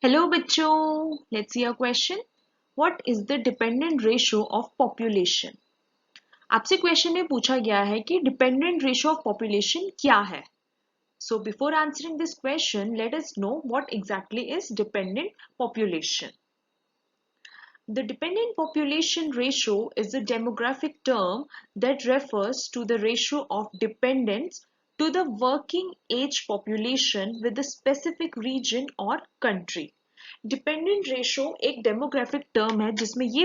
Hello बच्चों, let's see a question. What is the dependent ratio of population? आपसे question में पूछा गया है कि डिपेंडेंट रेशियो ऑफ पॉपुलेशन क्या है. So before answering this question, let us know what exactly is dependent population. The dependent population ratio is a demographic term that refers to the ratio of dependents to the working age population with a specific region or country. Dependent ratio एक demographic term है जिसमें ये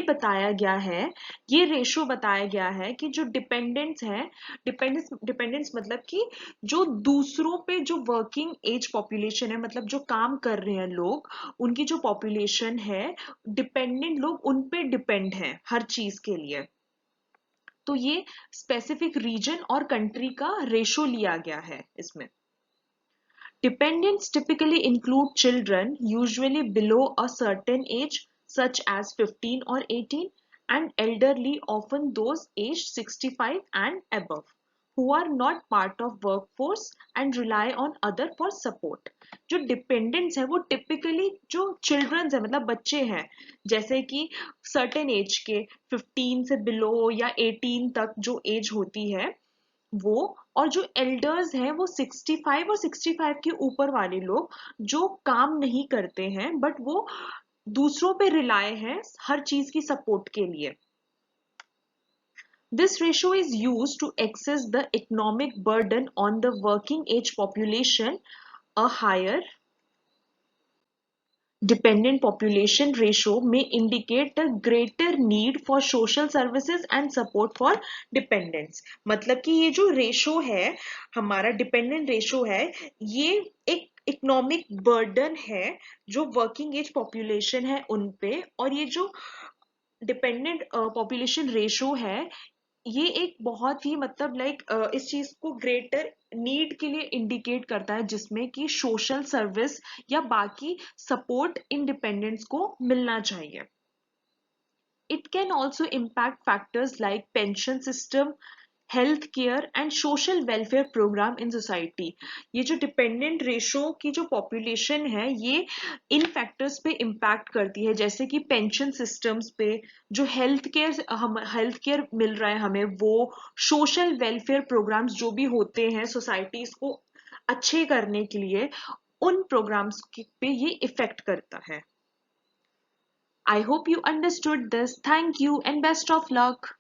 ratio बताया गया है कि जो dependents हैं, डिपेंडेंस मतलब कि जो दूसरों पे जो वर्किंग एज पॉपुलेशन है, मतलब जो काम कर रहे हैं लोग, उनकी जो पॉपुलेशन है, डिपेंडेंट लोग उन पे डिपेंड हैं हर चीज के लिए. तो ये स्पेसिफिक रीजन और कंट्री का रेशो लिया गया है इसमें. Dependents typically include children, usually below a certain age, such as 15 or 18, and elderly, often those aged 65 and above, who are not part of workforce and rely on other for support. जो dependents हैं वो typically जो children हैं, मतलब बच्चे हैं, जैसे कि certain age के 15 से below या 18 तक जो age होती है वो, और जो एल्डर्स हैं वो 65 और 65 के ऊपर वाले लोग जो काम नहीं करते हैं बट वो दूसरों पे रिलाय हैं हर चीज की सपोर्ट के लिए. This ratio is used to assess the economic burden on the working age population. A higher dependent population ratio may indicate a greater need for social services and support for dependents. मतलब कि ये जो ratio है, हमारा dependent ratio है, ये एक economic burden है जो वर्किंग एज पॉपुलेशन है उन पे, और ये जो डिपेंडेंट पॉपुलेशन रेशो है ये एक बहुत ही मतलब इस चीज को ग्रेटर नीड के लिए इंडिकेट करता है जिसमें कि सोशल सर्विस या बाकी सपोर्ट इंडिपेंडेंस को मिलना चाहिए. It can also impact factors like pension system, health care and social welfare program in society. ये जो डिपेंडेंट रेशो की जो पॉपुलेशन है ये इन फैक्टर्स पे इम्पैक्ट करती है, जैसे कि पेंशन सिस्टम्स पे, जो हेल्थ केयर मिल रहा है हमें वो, सोशल वेलफेयर प्रोग्राम्स जो भी होते हैं सोसाइटीज को अच्छे करने के लिए, उन प्रोग्राम्स पे ये इफेक्ट करता है. I hope you understood this. Thank you and best of luck.